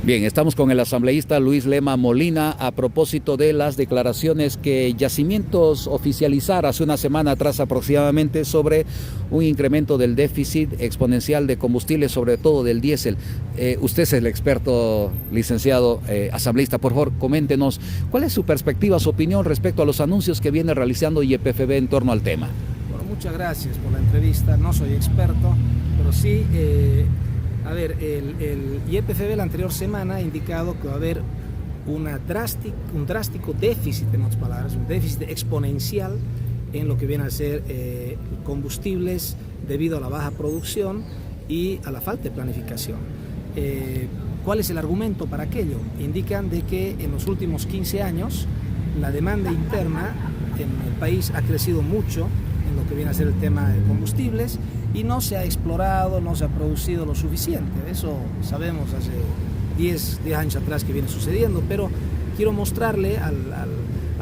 Bien, estamos con el asambleísta Luis Lema Molina a propósito de las declaraciones que Yacimientos oficializara hace una semana atrás aproximadamente sobre un incremento del déficit exponencial de combustible, sobre todo del diésel. Usted es el experto, licenciado asambleísta, por favor, coméntenos cuál es su perspectiva, su opinión respecto a los anuncios que viene realizando YPFB en torno al tema. Bueno, muchas gracias por la entrevista. No soy experto, pero sí... el YPFB la anterior semana ha indicado que va a haber un drástico déficit, en otras palabras, un déficit exponencial en lo que viene a ser combustibles debido a la baja producción y a la falta de planificación. ¿Cuál es el argumento para aquello? Indican de que en los últimos 15 años la demanda interna en el país ha crecido mucho en lo que viene a ser el tema de combustibles y no se ha explorado, no se ha producido lo suficiente. Eso sabemos hace 10 años atrás que viene sucediendo, pero quiero mostrarle a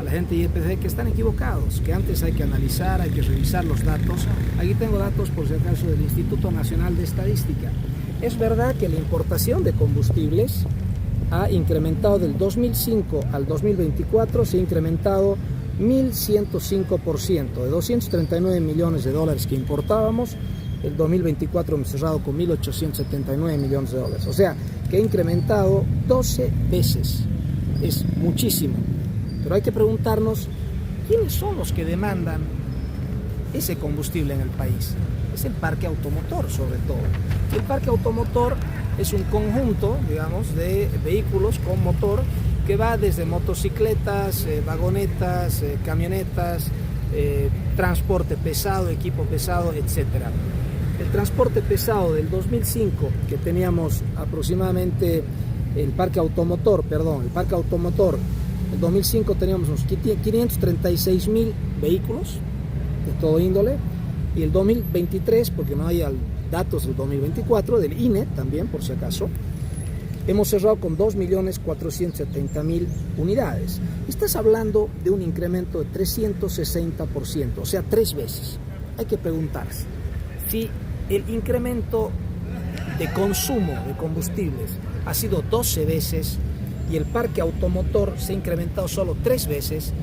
la gente de YPFB que están equivocados, que antes hay que analizar, hay que revisar los datos. Aquí tengo datos, por si acaso, del Instituto Nacional de Estadística. Es verdad que la importación de combustibles ha incrementado del 2005 al 2024, se ha incrementado 1.105%, de 239 millones de dólares que importábamos, el 2024 hemos cerrado con 1.879 millones de dólares, o sea que ha incrementado 12 veces, es muchísimo, pero hay que preguntarnos quiénes son los que demandan ese combustible en el país. Es el parque automotor sobre todo. El parque automotor es un conjunto, digamos, de vehículos con motor que va desde motocicletas, vagonetas, camionetas, transporte pesado, equipo pesado, etc. El transporte pesado del 2005, que teníamos aproximadamente el parque automotor, el 2005 teníamos unos 536.000 vehículos de todo índole, y el 2023, porque no hay datos del 2024, del INE también, por si acaso, hemos cerrado con 2.470.000 unidades. Estás hablando de un incremento de 360%, o sea, 3 veces. Hay que preguntarse si el incremento de consumo de combustibles ha sido 12 veces y el parque automotor se ha incrementado solo 3 veces,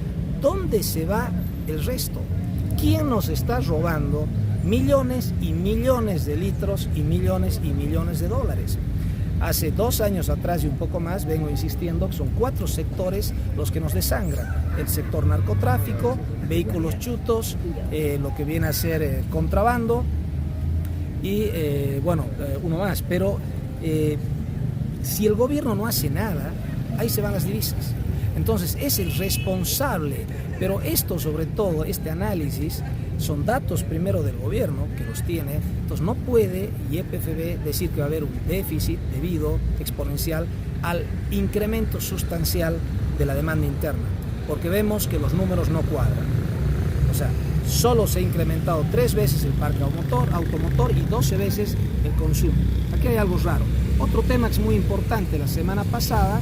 ¿dónde se va el resto? ¿Quién nos está robando millones y millones de litros y millones de dólares? Hace 2 años atrás y un poco más vengo insistiendo que son 4 sectores los que nos desangran. El sector narcotráfico, vehículos chutos, lo que viene a ser contrabando y uno más. Pero si el gobierno no hace nada, ahí se van las divisas. Entonces es el responsable, pero esto sobre todo, este análisis, son datos primero del gobierno que los tiene, entonces no puede YPFB decir que va a haber un déficit debido exponencial al incremento sustancial de la demanda interna, porque vemos que los números no cuadran. O sea, solo se ha incrementado 3 veces el parque automotor y 12 veces el consumo. Aquí hay algo raro. Otro tema que es muy importante, la semana pasada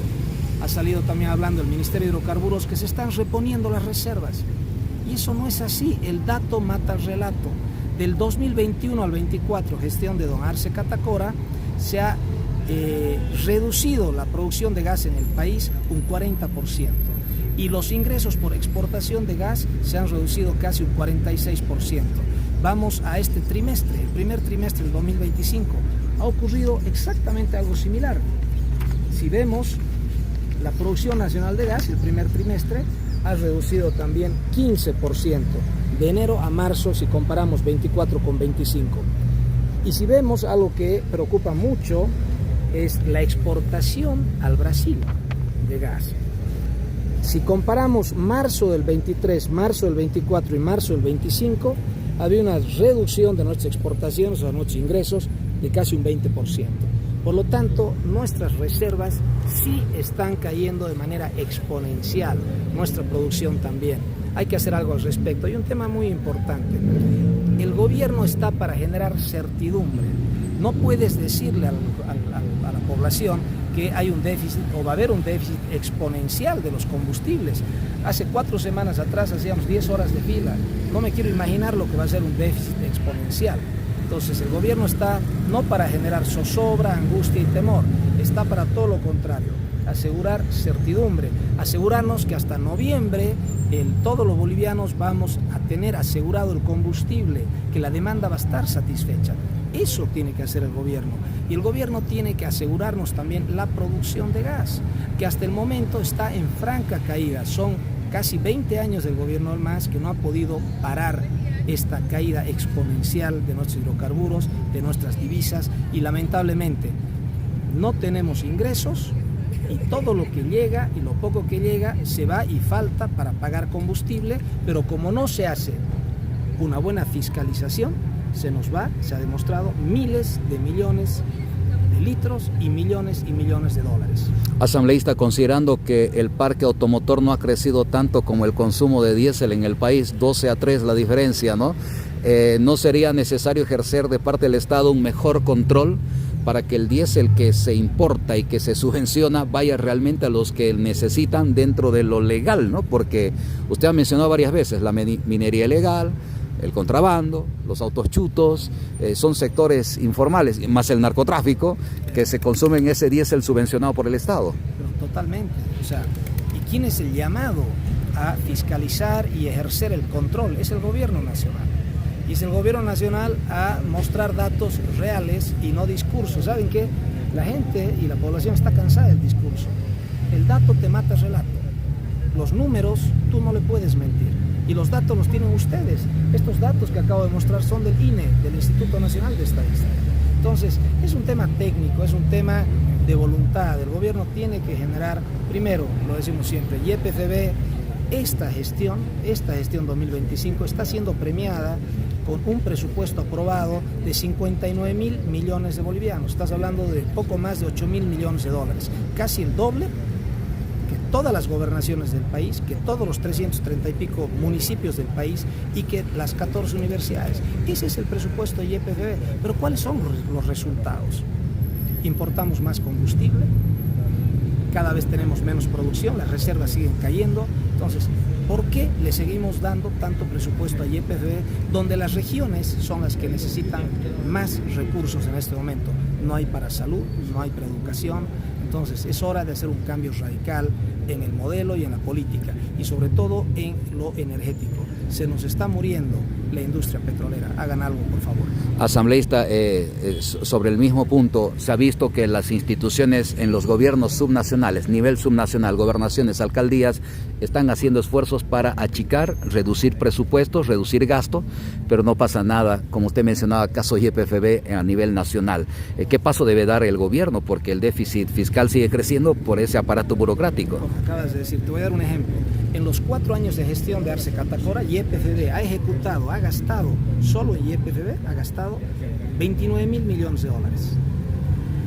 ha salido también hablando el Ministerio de Hidrocarburos que se están reponiendo las reservas. Y eso no es así, el dato mata el relato. Del 2021 al 24, gestión de don Arce Catacora, se ha reducido la producción de gas en el país un 40%. Y los ingresos por exportación de gas se han reducido casi un 46%. Vamos a este trimestre, el primer trimestre del 2025, ha ocurrido exactamente algo similar. Si vemos la producción nacional de gas, el primer trimestre, ha reducido también 15% de enero a marzo si comparamos 24 con 25. Y si vemos algo que preocupa mucho es la exportación al Brasil de gas. Si comparamos marzo del 23, marzo del 24 y marzo del 25, había una reducción de nuestras exportaciones o de nuestros ingresos de casi un 20%. Por lo tanto, nuestras reservas sí están cayendo de manera exponencial, nuestra producción también. Hay que hacer algo al respecto. Hay un tema muy importante. El gobierno está para generar certidumbre. No puedes decirle a la población que hay un déficit o va a haber un déficit exponencial de los combustibles. Hace 4 semanas atrás hacíamos 10 horas de fila. No me quiero imaginar lo que va a ser un déficit exponencial. Entonces el gobierno está no para generar zozobra, angustia y temor, está para todo lo contrario, asegurar certidumbre, asegurarnos que hasta noviembre todos los bolivianos vamos a tener asegurado el combustible, que la demanda va a estar satisfecha. Eso tiene que hacer el gobierno. Y el gobierno tiene que asegurarnos también la producción de gas, que hasta el momento está en franca caída. Son casi 20 años del gobierno del MAS que no ha podido parar esta caída exponencial de nuestros hidrocarburos, de nuestras divisas, y lamentablemente no tenemos ingresos y todo lo que llega y lo poco que llega se va y falta para pagar combustible, pero como no se hace una buena fiscalización, se nos va, se ha demostrado, miles de millones de litros y millones de dólares. Asambleísta, considerando que el parque automotor no ha crecido tanto como el consumo de diésel en el país, 12-3 la diferencia, ¿no? ¿No sería necesario ejercer de parte del Estado un mejor control para que el diésel que se importa y que se subvenciona vaya realmente a los que necesitan dentro de lo legal, ¿no? Porque usted ha mencionado varias veces la minería ilegal, el contrabando, los autos chutos, son sectores informales, más el narcotráfico, que se consumen ese diésel subvencionado por el Estado. Pero totalmente, o sea, ¿y quién es el llamado a fiscalizar y ejercer el control? Es el gobierno nacional. Y es el gobierno nacional a mostrar datos reales y no discursos. ¿Saben qué? La gente y la población está cansada del discurso. El dato te mata el relato. Los números tú no le puedes mentir. Y los datos los tienen ustedes. Estos datos que acabo de mostrar son del INE, del Instituto Nacional de Estadística. Entonces, es un tema técnico, es un tema de voluntad. El gobierno tiene que generar, primero, lo decimos siempre, YPFB, esta gestión 2025 está siendo premiada con un presupuesto aprobado de 59.000 millones de bolivianos. Estás hablando de poco más de 8.000 millones de dólares, casi el doble que todas las gobernaciones del país, que todos los 330 y pico municipios del país y que las 14 universidades. Ese es el presupuesto de YPFB. Pero ¿cuáles son los resultados? Importamos más combustible, cada vez tenemos menos producción, las reservas siguen cayendo. Entonces, ¿por qué le seguimos dando tanto presupuesto a YPFB, donde las regiones son las que necesitan más recursos en este momento? No hay para salud, no hay para educación. Entonces, es hora de hacer un cambio radical en el modelo y en la política, y sobre todo en lo energético. Se nos está muriendo la industria petrolera. Hagan algo, por favor. Asambleísta, sobre el mismo punto, se ha visto que las instituciones en los gobiernos subnacionales, nivel subnacional, gobernaciones, alcaldías, están haciendo esfuerzos para achicar, reducir presupuestos, reducir gasto, pero no pasa nada, como usted mencionaba, caso YPFB a nivel nacional. ¿Qué paso debe dar el gobierno? Porque el déficit fiscal sigue creciendo por ese aparato burocrático. Como acabas de decir, te voy a dar un ejemplo. En los 4 años de gestión de Arce Catacora, YPFB ha ejecutado, ha gastado, solo en YPFB, ha gastado 29.000 millones de dólares.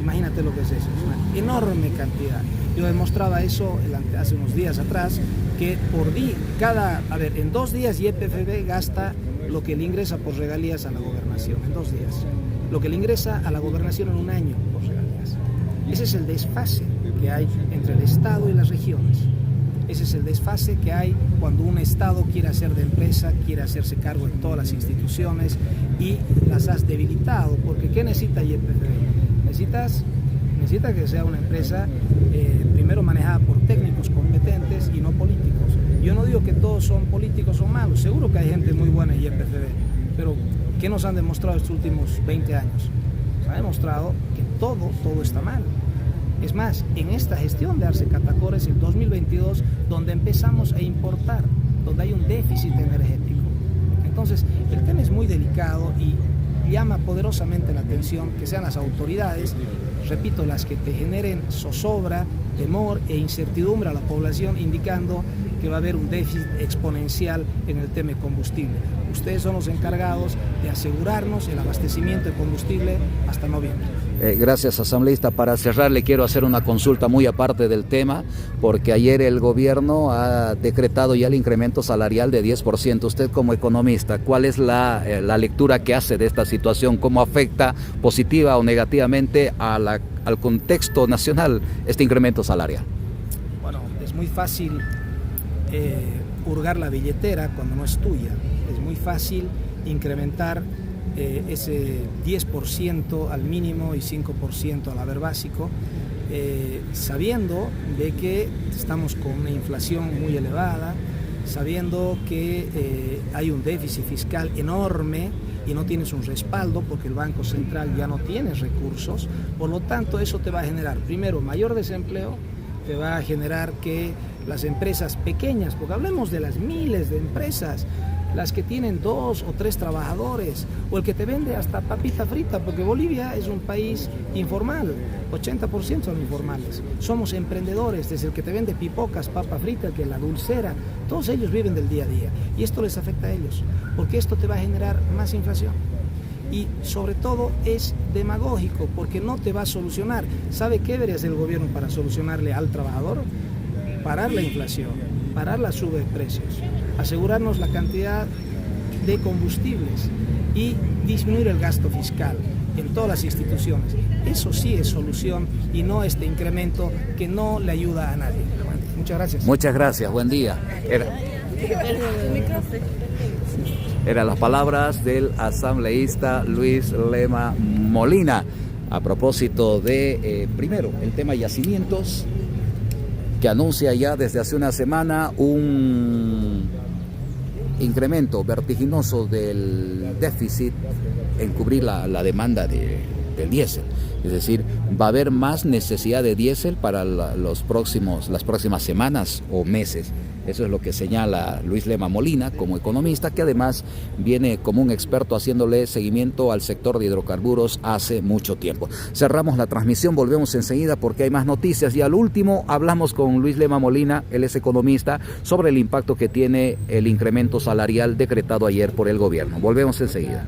Imagínate lo que es eso, es una enorme cantidad. Yo demostraba eso hace unos días atrás, que por día, en 2 días YPFB gasta lo que le ingresa por regalías a la gobernación, en 2 días. Lo que le ingresa a la gobernación en un año por regalías. Ese es el desfase que hay entre el Estado y las regiones. Ese es el desfase que hay cuando un Estado quiere hacer de empresa, quiere hacerse cargo de todas las instituciones y las has debilitado. Porque ¿qué necesita YPFB? Necesita que sea una empresa primero manejada por técnicos competentes y no políticos. Yo no digo que todos son políticos o malos, seguro que hay gente muy buena en YPFB, pero ¿qué nos han demostrado estos últimos 20 años? Nos ha demostrado que todo está mal. Es más, en esta gestión de Arce Catacora es el 2022 donde empezamos a importar, donde hay un déficit energético. Entonces, el tema es muy delicado y llama poderosamente la atención que sean las autoridades, repito, las que te generen zozobra, temor e incertidumbre a la población, indicando que va a haber un déficit exponencial en el tema de combustible. Ustedes son los encargados de asegurarnos el abastecimiento de combustible hasta noviembre. Gracias, asambleísta. Para cerrar, le quiero hacer una consulta muy aparte del tema, porque ayer el gobierno ha decretado ya el incremento salarial de 10%. Usted como economista, ¿cuál es la lectura que hace de esta situación? ¿Cómo afecta positiva o negativamente al contexto nacional este incremento salarial? Bueno, es muy fácil hurgar la billetera cuando no es tuya. Es muy fácil incrementar ese 10% al mínimo y 5% al haber básico, sabiendo de que estamos con una inflación muy elevada, sabiendo que hay un déficit fiscal enorme y no tienes un respaldo porque el Banco Central ya no tiene recursos, por lo tanto eso te va a generar primero mayor desempleo, te va a generar que las empresas pequeñas, porque hablemos de las miles de empresas, las que tienen 2 o 3 trabajadores, o el que te vende hasta papita frita, porque Bolivia es un país informal, 80% son informales. Somos emprendedores, desde el que te vende pipocas, papa frita, el que la dulcera, todos ellos viven del día a día, y esto les afecta a ellos, porque esto te va a generar más inflación. Y sobre todo es demagógico, porque no te va a solucionar. ¿Sabe qué debería hacer el gobierno para solucionarle al trabajador? Parar la inflación, parar la suba de precios, asegurarnos la cantidad de combustibles y disminuir el gasto fiscal en todas las instituciones. Eso sí es solución y no este incremento que no le ayuda a nadie. Muchas gracias. Muchas gracias, buen día. Eran las palabras del asambleísta Luis Lema Molina a propósito de, primero, el tema yacimientos, que anuncia ya desde hace una semana un incremento vertiginoso del déficit en cubrir la demanda del diésel. Es decir, va a haber más necesidad de diésel para las próximas semanas o meses. Eso es lo que señala Luis Lema Molina como economista, que además viene como un experto haciéndole seguimiento al sector de hidrocarburos hace mucho tiempo. Cerramos la transmisión, volvemos enseguida porque hay más noticias y al último hablamos con Luis Lema Molina, él es economista, sobre el impacto que tiene el incremento salarial decretado ayer por el gobierno. Volvemos enseguida.